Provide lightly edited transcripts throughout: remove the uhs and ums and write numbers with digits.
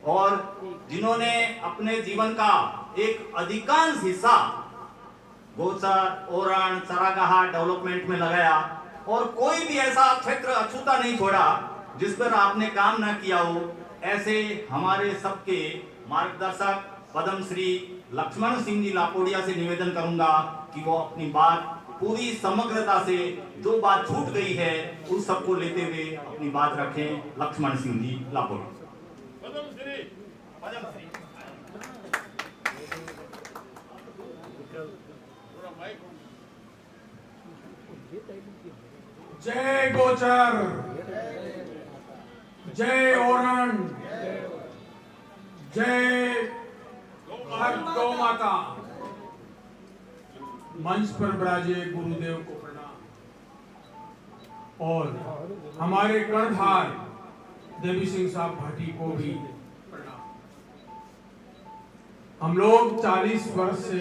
और जिन्होंने अपने जीवन का एक अधिकांश हिस्सा गोचर, ओरण, चरागाह डेवलपमेंट में लगाया और कोई भी ऐसा क्षेत्र अछूता नहीं छोड़ा जिस पर आपने काम न किया हो। ऐसे हमारे सबके मार्गदर्शक पद्म श्री लक्ष्मण सिंह जी लापोड़िया से निवेदन करूंगा कि वो अपनी बात पूरी समग्रता से, जो बात छूट गई है उस सबको लेते हुए अपनी बात रखें। लक्ष्मण सिंह जी लापोड़िया। जय गोचर, जय ओरण, जय हर गौ माता। मंच पर विराजे गुरुदेव को प्रणाम और हमारे कर्णधार देवी सिंह साहब भाटी को भी प्रणाम। हम लोग 40 वर्ष से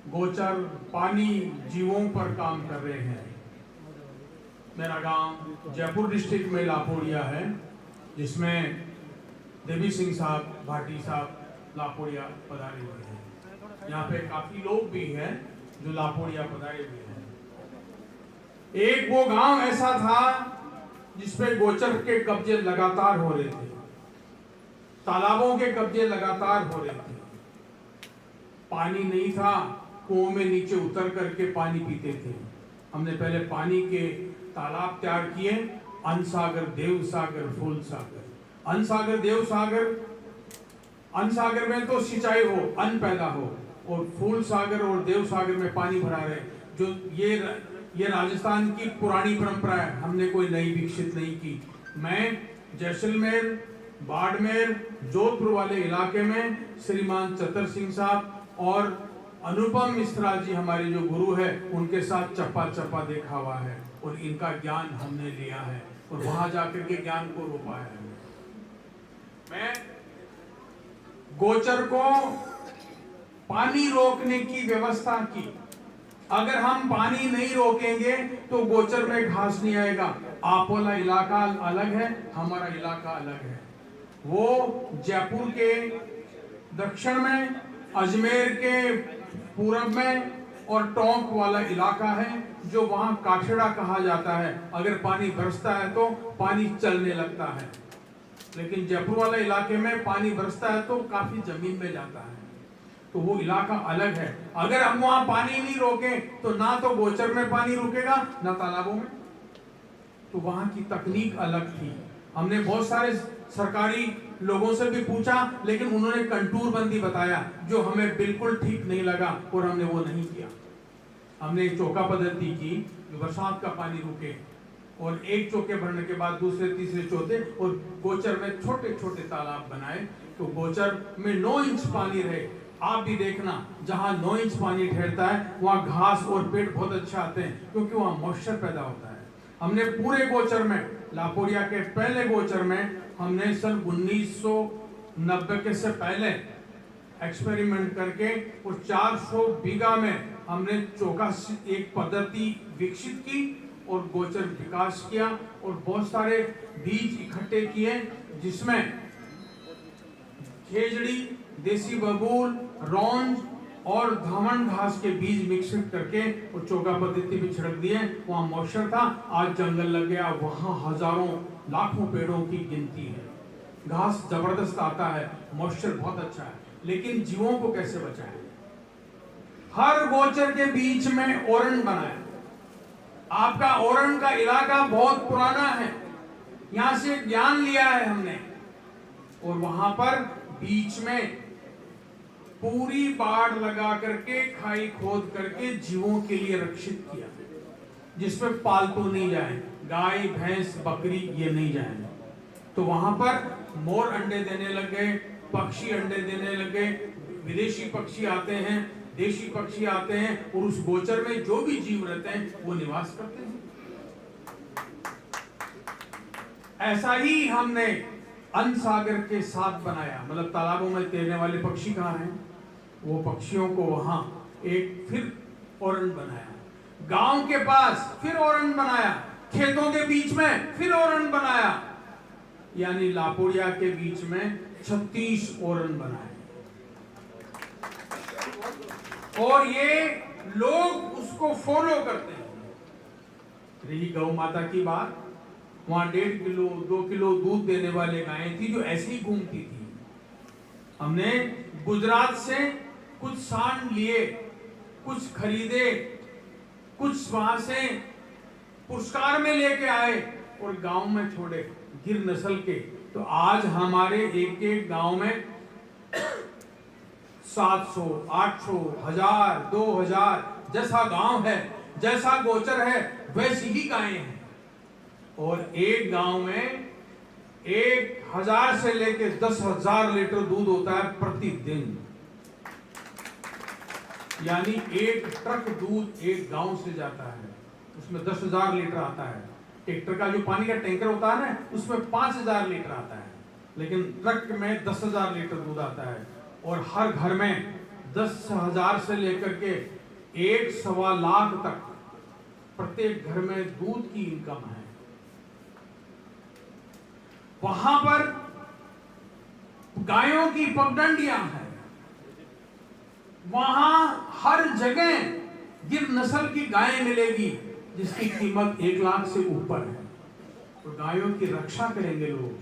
गोचर पानी जीवों पर काम कर रहे हैं। मेरा गांव जयपुर डिस्ट्रिक्ट में लापोड़िया है, जिसमें देवी सिंह साहब भाटी साहब लापोड़िया पधारे हुए हैं। यहाँ पे काफी लोग भी हैं जो लापोड़िया पधारे हुए हैं। एक वो गांव ऐसा था जिसपे गोचर के कब्जे लगातार हो रहे थे, तालाबों के कब्जे लगातार हो रहे थे। पानी नहीं था, कुओं में नीचे उतर करके पानी पीते थे। हमने पहले पानी के तालाब तैयार किए, अनसागर, देव सागर, फूल सागर। अनसागर, देव सागर, अनसागर में तो सिंचाई हो, अन्न पैदा हो, और फूल सागर और देव सागर में पानी भरा रहे। जो ये राजस्थान की पुरानी परंपरा है, हमने कोई नई विकसित नहीं की। मैं जैसलमेर, बाड़मेर, जोधपुर वाले इलाके में श्रीमान चतर सिंह साहब और अनुपम मिश्रा जी हमारे जो गुरु है, उनके साथ चप्पा चप्पा देखा हुआ है और इनका ज्ञान हमने लिया है और वहां जाकर के ज्ञान को रोपा है। मैं गोचर को पानी रोकने की व्यवस्था की। अगर हम पानी नहीं रोकेंगे तो गोचर में घास नहीं आएगा। आप वाला इलाका अलग है, हमारा इलाका अलग है। वो जयपुर के दक्षिण में, अजमेर के पूरब में और टोंक वाला इलाका है, जो वहां काठड़ा कहा जाता है। अगर पानी बरसता है तो पानी चलने लगता है, लेकिन जयपुर वाला इलाके में पानी बरसता है तो काफी जमीन में जाता है, तो वो इलाका अलग है। अगर हम वहां पानी नहीं रोके तो ना तो गोचर में पानी रुकेगा ना तालाबों में। तो वहां की तकनीक अलग थी। हमने बहुत सारे सरकारी लोगों से भी पूछा, लेकिन उन्होंने कंटूर बंदी बताया, जो हमें बिल्कुल ठीक नहीं लगा और हमने वो नहीं किया। हमने एक चौका पद्धति की, जो बरसात का पानी रुके, और एक चौके भरने के बाद दूसरे, तीसरे, चौथे, और गोचर में छोटे छोटे तालाब बनाए, तो गोचर में 9 इंच पानी रहे। आप भी देखना, जहां 9 इंच पानी ठहरता है वहां घास और पेड़ बहुत अच्छे आते हैं, क्योंकि वहां मॉइस्चर पैदा होता है। हमने पूरे गोचर में, लापोड़िया के पहले गोचर में, हमने सन 1990 के से पहले एक्सपेरिमेंट करके और 400 बीघा में हमने चौका एक पद्धति विकसित की और गोचर विकास किया और बहुत सारे बीज इकट्ठे किए, जिसमें खेजड़ी, देसी बबूल, रौंज और धामन घास के बीज मिक्सिंग करके और चौका पद्धति भी छिड़क दिए। वहां मॉइस्चर था, आज जंगल लग गया, वहां हजारों लाखों पेड़ों की गिनती है। घास जबरदस्त आता है, मॉइस्चर बहुत अच्छा है, लेकिन जीवों को कैसे बचाएं? हर गोचर के बीच में ओरण बनाए। आपका ओरण का इलाका बहुत पुराना है, यहां से ज्ञान लिया है हमने, और वहां पर बीच में पूरी बाड़ लगा करके, खाई खोद करके जीवों के लिए रक्षित किया, जिसमें पालतू नहीं जाए, गाय, भैंस, बकरी ये नहीं जाए। तो वहां पर मोर अंडे देने लगे, पक्षी अंडे देने लगे, विदेशी पक्षी आते हैं, देशी पक्षी आते हैं, और उस गोचर में जो भी जीव रहते हैं वो निवास करते हैं। ऐसा ही हमने अनसागर के साथ बनाया, मतलब तालाबों में तैरने वाले पक्षी कहाँ हैं, वो पक्षियों को वहां एक फिर ओरण बनाया। गांव के पास फिर ओरण बनाया, खेतों के बीच में फिर ओरण बनाया, यानी लापोड़िया के बीच में 36 ओरन बनाए और ये लोग उसको फॉलो करते हैं। रही गौ माता की बात, वहां 1.5 किलो 2 किलो दूध देने वाले गायें थी जो ऐसे ही घूमती थी। हमने गुजरात से कुछ सांड लिए, कुछ खरीदे, कुछ वहां से पुरस्कार में लेके आए और गांव में छोड़े गिर नस्ल के। तो आज हमारे एक एक गांव में 700, 800, 1000, 2000 जैसा गांव है, जैसा गोचर है, वैसी ही गायें हैं। और एक गांव में 1000 से लेकर 10,000 लीटर दूध होता है प्रतिदिन। यानी एक ट्रक दूध एक गांव से जाता है, उसमें 10,000 लीटर आता है। ट्रैक्टर का जो पानी का टैंकर होता है ना, उसमें 5,000 लीटर आता है, लेकिन ट्रक में 10,000 लीटर दूध आता है। और हर घर में 10,000 से लेकर के 1.25 लाख तक प्रत्येक घर में दूध की इनकम है। वहां पर गायों की पगडंडियां हैं, वहां हर जगह गिर नस्ल की गायें मिलेगी जिसकी कीमत 1 लाख से ऊपर है। तो गायों की रक्षा करेंगे लोग।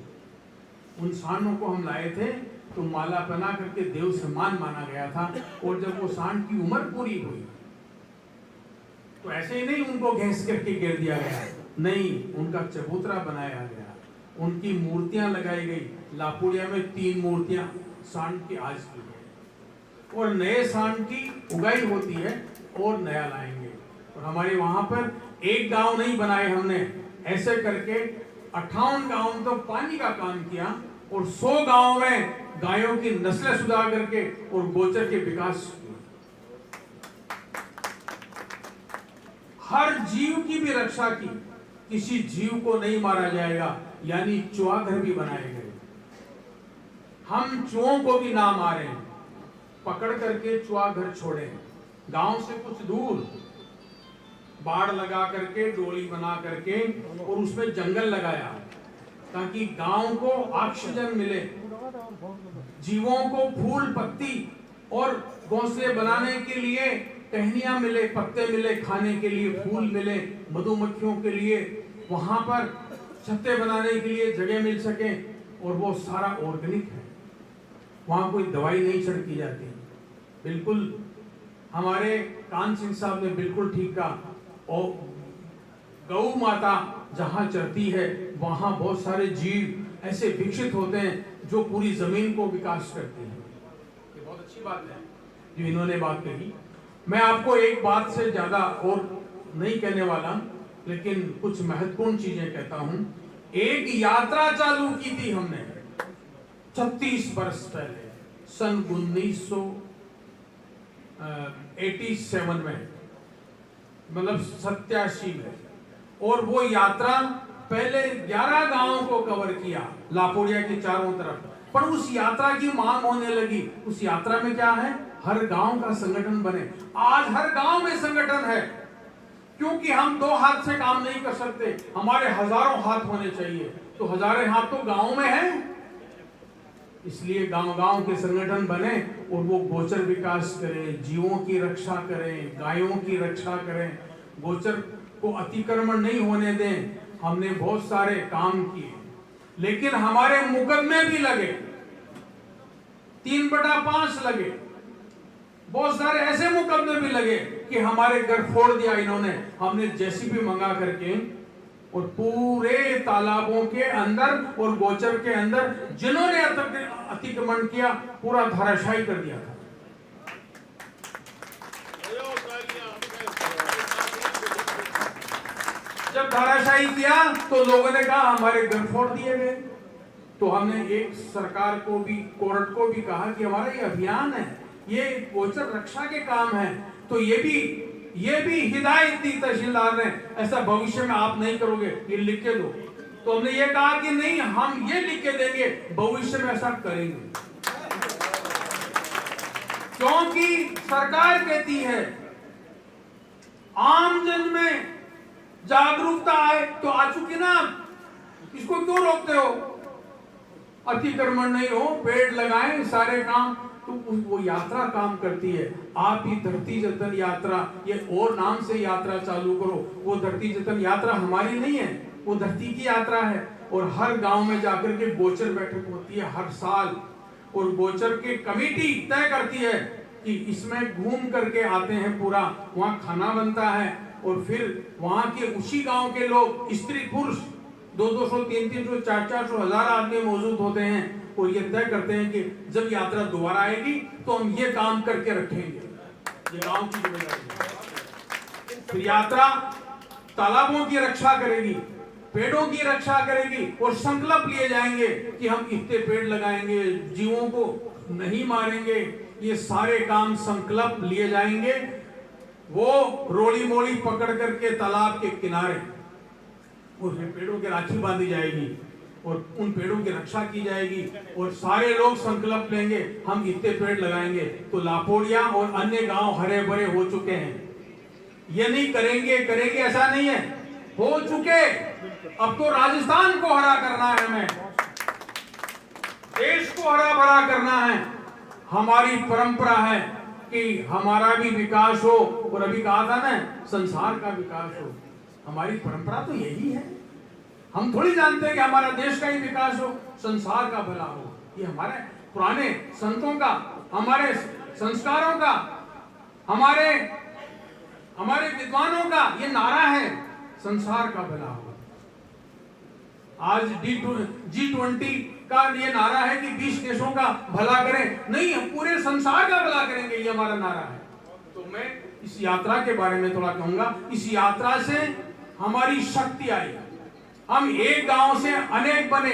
उन सांडों को हम लाए थे तो माला पहना करके देव सम्मान माना गया था। और जब वो सांड की उम्र पूरी हुई तो ऐसे ही नहीं उनको घिस करके गिर दिया गया, नहीं, उनका चबूतरा बनाया गया, उनकी मूर्तियां लगाई गई। लापुड़िया में 3 मूर्तियां सांड की आज की है और नए सांड की उगाई होती है और नया लाएंगे। और हमारे वहां पर एक गांव नहीं बनाए हमने, ऐसे करके 58 गांव तो पानी का काम किया और 100 गांव में गायों की नस्लें सुधार करके और गोचर के विकास किए। हर जीव की भी रक्षा की, किसी जीव को नहीं मारा जाएगा, यानी चुआघर भी बनाए गए। हम चुओं को भी ना मारे, पकड़ करके चुआघर छोड़े। गांव से कुछ दूर बाड़ लगा करके, डोली बना करके और उसमें जंगल लगाया ताकि गांव को ऑक्सीजन मिले, जीवों को फूल पत्ती और घोंसले बनाने के लिए टहनियां मिले, पत्ते मिले, खाने के लिए फूल मिले, मधुमक्खियों के लिए वहां पर छत्ते बनाने के लिए जगह मिल सके। और वो सारा ऑर्गेनिक है, वहां कोई दवाई नहीं छिड़की जाती। बिल्कुल हमारे कान सिंह साहब ने बिल्कुल ठीक कहा। और गौ माता जहां चरती है वहां बहुत सारे जीव ऐसे विकसित होते हैं जो पूरी जमीन को विकास करते हैं। ये बहुत अच्छी बात है जो इन्होंने बात कही। मैं आपको एक बात से ज्यादा और नहीं कहने वाला, लेकिन कुछ महत्वपूर्ण चीजें कहता हूं। एक यात्रा चालू की थी हमने 36 वर्ष पहले, सन 1987 में, मतलब 87 में। और वो यात्रा पहले 11 गांवों को कवर किया लापोड़िया के चारों तरफ। पर उस यात्रा की मांग होने लगी। उस यात्रा में क्या है, हर गांव का संगठन बने। आज हर गांव में संगठन है, क्योंकि हम 2 हाथ से काम नहीं कर सकते, हमारे हजारों हाथ होने चाहिए। तो हजारों हाथ तो गांव में है, इसलिए गांव-गांव के संगठन बने और वो गोचर विकास करें, जीवों की रक्षा करें, गायों की रक्षा करें, गोचर को अतिक्रमण नहीं होने दें। हमने बहुत सारे काम किए, लेकिन हमारे मुकदमे भी लगे, 3/5 लगे, बहुत सारे ऐसे मुकदमे भी लगे कि हमारे घर फोड़ दिया इन्होंने। हमने जेसीबी मंगा करके और पूरे तालाबों के अंदर और गोचर के अंदर जिन्होंने अतिक्रमण किया पूरा धराशायी कर दिया था। जब धराशायी किया तो लोगों ने कहा हमारे घर फोड़ दिए गए। तो हमने एक सरकार को भी, कोर्ट को भी कहा कि हमारा ये अभियान है, ये गोचर रक्षा के काम है, तो ये भी हिदायत दी तहसीलदार ने, ऐसा भविष्य में आप नहीं करोगे, ये लिख के दो। तो हमने ये कहा कि नहीं, हम ये लिख के देंगे, भविष्य में ऐसा करेंगे। क्योंकि सरकार कहती है आम जन में जागरूकता आए, तो आ चुकी ना, इसको क्यों रोकते हो? अतिक्रमण नहीं हो, पेड़ लगाएं, सारे काम। तो वो यात्रा काम करती है। आप ही धरती जतन यात्रा, ये और नाम से यात्रा चालू करो। वो धरती जतन यात्रा हमारी नहीं है, वो धरती की यात्रा है। और हर गांव में जाकर के गोचर बैठक होती है हर साल, और गोचर की कमेटी तय करती है कि इसमें घूम करके आते हैं, पूरा वहाँ खाना बनता है, और फिर वहाँ के उसी गांव के लोग, स्त्री पुरुष 200, 300, 400 हजार आदमी मौजूद होते हैं, और ये तय करते हैं कि जब यात्रा दोबारा आएगी तो हम ये काम करके रखेंगे। ये गांव की जिम्मेदारी है। फिर यात्रा तालाबों की रक्षा करेगी, पेड़ों की रक्षा करेगी, और संकल्प लिए जाएंगे कि हम इतने पेड़ लगाएंगे, जीवों को नहीं मारेंगे। ये सारे काम संकल्प लिए जाएंगे। वो रोली मोली पकड़ करके तालाब के किनारे, और फिर पेड़ों की राखी बांधी जाएगी, और उन पेड़ों की रक्षा की जाएगी, और सारे लोग संकल्प लेंगे हम इतने पेड़ लगाएंगे। तो लापोड़िया और अन्य गांव हरे भरे हो चुके हैं। ये नहीं करेंगे ऐसा नहीं है, हो चुके। अब तो राजस्थान को हरा करना है, हमें देश को हरा भरा करना है। हमारी परंपरा है कि हमारा भी विकास हो, और अभी कहा था ना, संसार का विकास हो। हमारी परंपरा तो यही है। हम थोड़ी जानते हैं कि हमारा देश का ही विकास हो, संसार का भला हो। ये हमारे पुराने संतों का, हमारे संस्कारों का, हमारे विद्वानों का ये नारा है, संसार का भला हो। आज G20 का ये नारा है कि 20 देशों का भला करें, नहीं, हम पूरे संसार का भला करेंगे, ये हमारा नारा है। तो मैं इस यात्रा के बारे में थोड़ा कहूंगा। इस यात्रा से हमारी शक्ति आई, हम एक गांव से अनेक बने,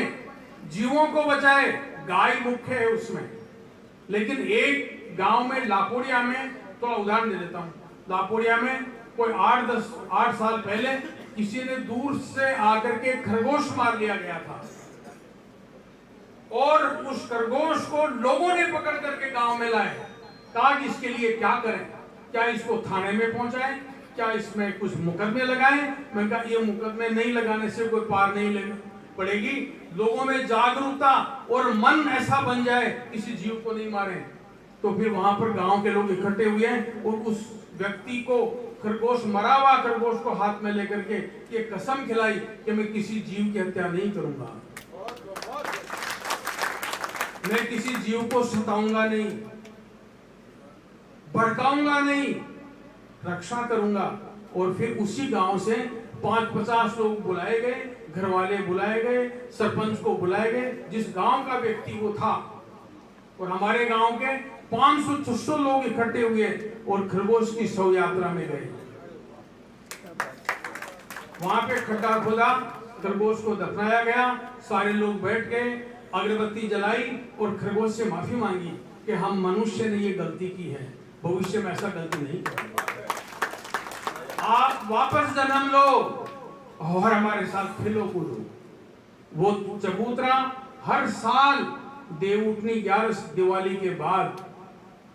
जीवों को बचाए। गाय मुख्य है उसमें, लेकिन एक गांव में, लापोड़िया में, थोड़ा उदाहरण दे देता हूं। लापोड़िया में कोई 8 साल पहले किसी ने दूर से आकर के खरगोश मार लिया गया था, और उस खरगोश को लोगों ने पकड़ करके गांव में लाए। कहा कि इसके लिए क्या करें, क्या इसको थाने में पहुंचाएं, क्या इसमें कुछ मुकदमे लगाएं। मैं कहा ये मुकदमे नहीं लगाने से कोई पार नहीं पड़ेगी। लोगों में जागरूकता और मन ऐसा बन जाए किसी जीव को नहीं मारें। तो फिर वहां पर गांव के लोग इकट्ठे हुए हैं, और उस व्यक्ति को, खरगोश, मरा हुआ खरगोश को हाथ में लेकर के ये कसम खिलाई कि मैं किसी जीव की हत्या नहीं करूंगा, मैं किसी जीव को सताऊंगा नहीं, भड़काऊंगा नहीं, रक्षा करूंगा। और फिर उसी गांव से 5-50 लोग बुलाए गए, घर वाले बुलाए गए, सरपंच को बुलाए गए, जिस गांव का व्यक्ति वो था। और हमारे गांव के 500-600 लोग इकट्ठे हुए और खरगोश की शव यात्रा में गए। वहां पे खड्डा खोदा, खरगोश को दफनाया गया, सारे लोग बैठ गए, अगरबत्ती जलाई और खरगोश से माफी मांगी कि हम मनुष्य ने ये गलती की है, भविष्य में ऐसा गलती नहीं करेंगे। आप वापस जन्म लो और हमारे साथ खेलो कूदो। वो चबूतरा हर साल देवउठनी 11 दिवाली के बाद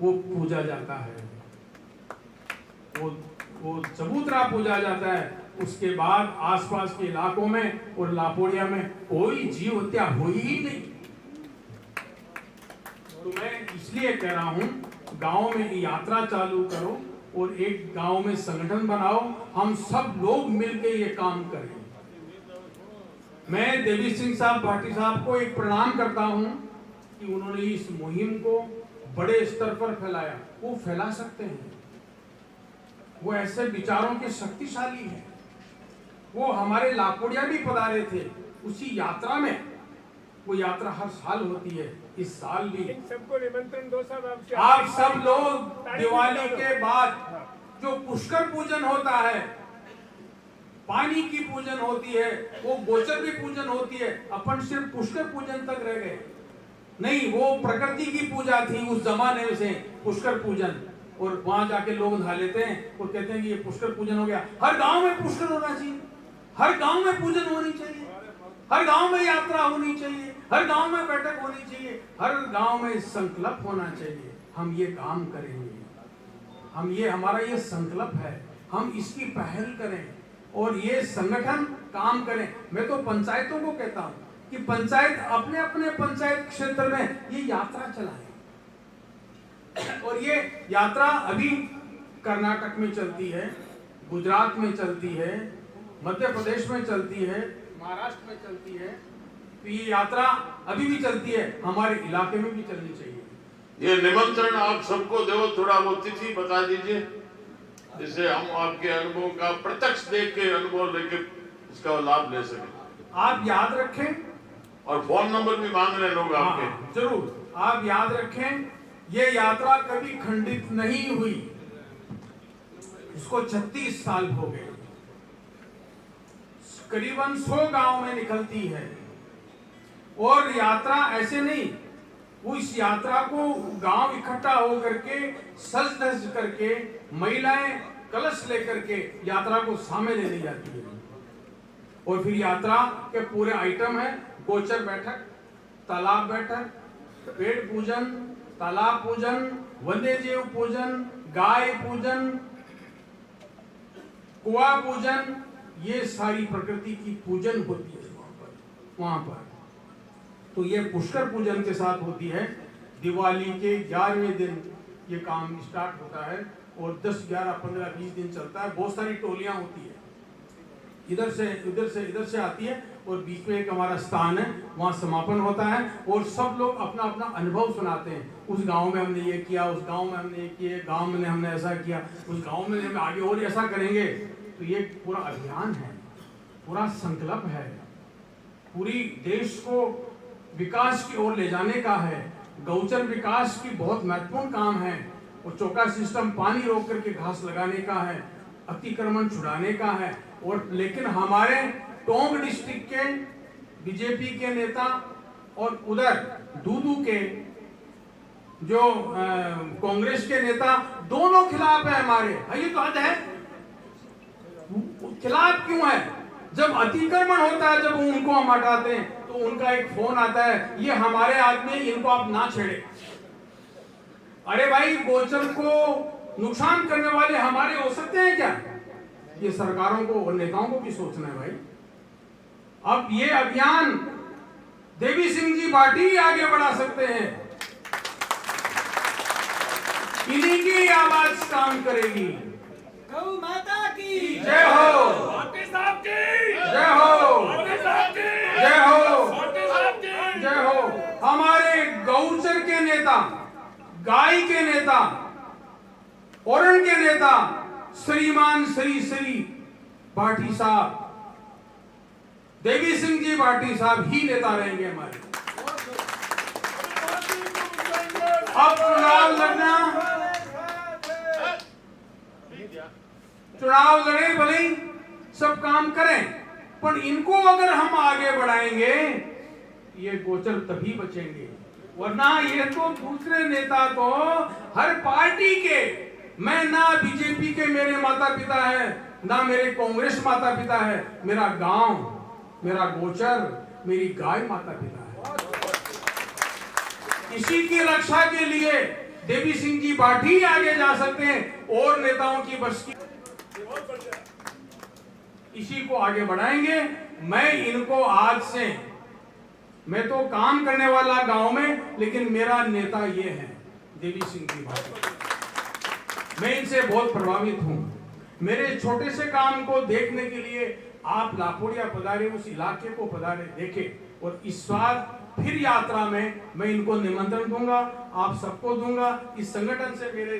वो पूजा जाता है, वो चबूतरा पूजा जाता है। उसके बाद आसपास के इलाकों में और लापोड़िया में कोई जीव हत्या हुई ही नहीं। तो मैं इसलिए कह रहा हूं, गांव में यात्रा चालू करो और एक गांव में संगठन बनाओ, हम सब लोग मिलकर ये काम करें। मैं देवी सिंह साहब भाटी साहब को एक प्रणाम करता हूं कि उन्होंने इस मुहिम को बड़े स्तर पर फैलाया। वो फैला सकते हैं, वो ऐसे विचारों के शक्तिशाली हैं। वो हमारे लापोड़िया भी पधारे थे उसी यात्रा में। वो यात्रा हर साल होती है, इस साल भी सबको निमंत्रण दो साहब। आप सब लोग दिवाली के बाद जो पुष्कर पूजन होता है, पानी की पूजन होती है, वो गोचर की पूजन होती है। अपन सिर्फ पुष्कर पूजन तक रह गए नहीं, वो प्रकृति की पूजा थी उस जमाने से, पुष्कर पूजन। और वहां जाके लोग नहा लेते हैं और कहते हैं कि ये पुष्कर पूजन हो गया। हर गांव में पुष्कर होना चाहिए, हर गांव में पूजन होनी चाहिए, हर गांव में यात्रा होनी चाहिए, हर गांव में बैठक होनी चाहिए, हर गांव में संकल्प होना चाहिए। हम ये काम करेंगे, हम ये, हमारा ये संकल्प है, हम इसकी पहल करें और ये संगठन काम करें। मैं तो पंचायतों को कहता हूं कि पंचायत अपने अपने पंचायत क्षेत्र में ये यात्रा चलाए। और ये यात्रा अभी कर्नाटक में चलती है, गुजरात में चलती है, मध्य प्रदेश में चलती है, महाराष्ट्र में चलती है, तो ये यात्रा अभी भी चलती है, हमारे इलाके में भी चलनी चाहिए। ये निमंत्रण आप सबको दो, थोड़ा वो तिथि बता दीजिए जिससे हम आपके अनुभव का प्रत्यक्ष देख के अनुभव लेके इसका लाभ ले सकें। आप याद रखें, और फोन नंबर भी मांग रहे हैं लोग आपके। हाँ, जरूर आप याद रखें, ये यात्रा कभी खंडित नहीं हुई, इसको 36 साल हो गए, करीबन 100 गांव में निकलती है। और यात्रा ऐसे नहीं, वो इस यात्रा को गांव इकट्ठा होकर के सज धज करके महिलाएं कलश लेकर के यात्रा को सामने लेने जाती है। और फिर यात्रा के पूरे आइटम है: गोचर बैठक, तालाब बैठक, पेड़ पूजन, तालाब पूजन, वन्य जीव पूजन, गाय पूजन, कुआ पूजन, ये सारी प्रकृति की पूजन होती है वहां पर। तो ये पुष्कर पूजन के साथ होती है। दिवाली के 11वें दिन ये काम स्टार्ट होता है और 10, 11, 15, 20 दिन चलता है। बहुत सारी टोलियां होती है, इधर से इधर से आती है और बीच में एक हमारा स्थान है, वहाँ समापन होता है और सब लोग अपना अपना अनुभव सुनाते हैं। उस गांव में हमने ये किया, उस गांव में हमने ये किया, गांव में हमने ऐसा किया, उस गांव में हम आगे और ऐसा करेंगे। तो ये पूरा अभियान है, पूरा संकल्प है, पूरी देश को विकास की ओर ले जाने का है। गौचर विकास की बहुत महत्वपूर्ण काम है। और चौका सिस्टम पानी रोक करके घास लगाने का है, अतिक्रमण छुड़ाने का है। और लेकिन हमारे टोंक डिस्ट्रिक्ट के बीजेपी के नेता और उधर दूदू के जो कांग्रेस के नेता, दोनों खिलाफ है हमारे। ये तो हद है। खिलाफ क्यों है? जब अतिक्रमण होता है, जब उनको हम हटाते हैं तो उनका एक फोन आता है, ये हमारे आदमी, इनको आप ना छेड़े। अरे भाई, गोचर को नुकसान करने वाले हमारे हो सकते हैं क्या? ये सरकारों को और नेताओं को भी सोचना है भाई। अब ये अभियान देवी सिंह जी बाटी आगे बढ़ा सकते हैं, इन्हीं की आवाज काम करेगी। गौ माता की जय हो, पार्टी साहब की जय हो, पार्टी साहब की जय हो, पार्टी साहब की जय हो। हमारे गौचर के नेता, गाय के नेता, औरण के नेता श्रीमान श्री बाटी साहब, देवी सिंह जी बाटी साहब ही नेता रहेंगे हमारे। अब चुनाव लड़ना, चुनाव लड़े भले ही सब काम करें, पर इनको अगर हम आगे बढ़ाएंगे ये गोचर तभी बचेंगे। वरना ये तो दूसरे नेता तो हर पार्टी के, मैं ना बीजेपी के मेरे माता पिता है, ना मेरे कांग्रेस माता पिता है, मेरा गांव, मेरा गोचर, मेरी गाय माता पिता है। इसी की रक्षा के लिए देवी सिंह जी बाठी आगे जा सकते हैं और नेताओं की बस की, इसी को आगे बढ़ाएंगे। मैं इनको आज से, मैं तो काम करने वाला गांव में, लेकिन मेरा नेता ये है देवी सिंह जी बाठी। मैं इनसे बहुत प्रभावित हूं। मेरे छोटे से काम को देखने के लिए आप लापोड़िया पधारे, उस इलाके को पधारे, देखें। और इस बार फिर यात्रा में मैं इनको निमंत्रण दूंगा, आप सबको दूंगा। इस संगठन से मेरे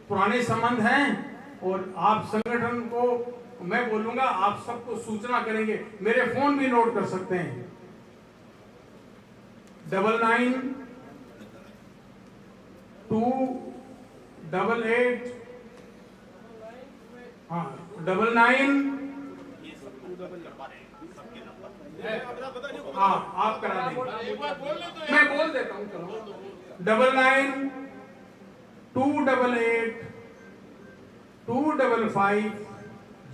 पुराने संबंध हैं और आप संगठन को मैं बोलूंगा, आप सबको सूचना करेंगे। मेरे फोन भी नोट कर सकते हैं, 99 288, हाँ 99, हाँ आप करा देंगे, मैं बोल देता हूँ। चलो 99 288 255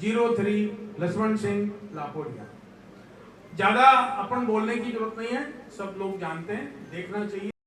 03, लक्ष्मण सिंह लापोड़िया। ज्यादा अपन बोलने की जरूरत नहीं है, सब लोग जानते हैं, देखना चाहिए।